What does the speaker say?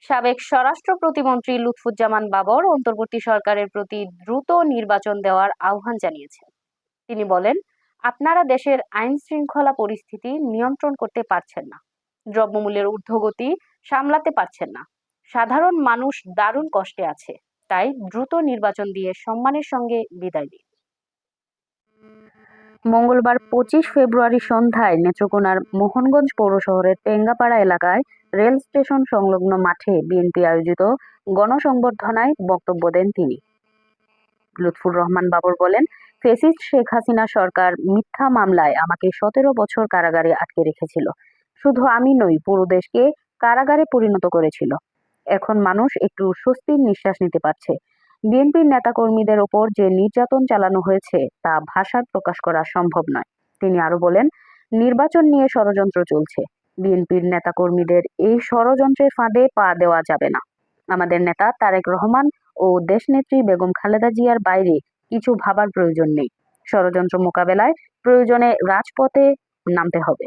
সাবেক স্বরাষ্ট্র প্রতিমন্ত্রী লুৎফুজ্জামান বাবর অন্তর্বর্তী সরকারের প্রতি দ্রুত নির্বাচন দেওয়ার আহ্বান জানিয়েছেন। তিনি বলেন, আপনারা দেশের আইন শৃঙ্খলা পরিস্থিতি নিয়ন্ত্রণ করতে পারছেন না, দ্রব্যমূল্যের ঊর্ধ্বগতি সামলাতে পারছেন না, সাধারণ মানুষ দারুণ কষ্টে আছে। তাই দ্রুত নির্বাচন দিয়ে সম্মানের সঙ্গে বিদায় দিন। মঙ্গলবার 25 ফেব্রুয়ারি সন্ধ্যায় নেত্রকোনার মোহনগঞ্জ পৌর শহরের টেঙ্গাপাড়া এলাকায় রেল স্টেশন সংলগ্ন মাঠে বিএনপি আয়োজিত গণসংবর্ধনায় বক্তব্য দেন তিনি। লুৎফুর রহমান বাবর বলেন, ফ্যাসিস্ট শেখ হাসিনা সরকার মিথ্যা মামলায় আমাকে 17 বছর কারাগারে আটকে রেখেছিল। শুধু আমি নই, পুরো দেশকে কারাগারে পরিণত করেছিল। এখন মানুষ একটু স্বস্তির নিঃশ্বাস নিতে পারছে। বিএনপির নেতাকর্মীদের ওপর যে নির্যাতন চালানো হয়েছে তা ভাষায় প্রকাশ করা সম্ভব নয়। তিনি আরো বলেন, নির্বাচন নিয়ে ষড়যন্ত্র চলছে। বিএনপির নেতাকর্মীদের এই ষড়যন্ত্রের ফাঁদে পা দেওয়া যাবে না। আমাদের নেতা তারেক রহমান ও দেশনেত্রী বেগম খালেদা জিয়ার বাইরে কিছু ভাবার প্রয়োজন নেই। ষড়যন্ত্র মোকাবেলায় প্রয়োজনে রাজপথে নামতে হবে।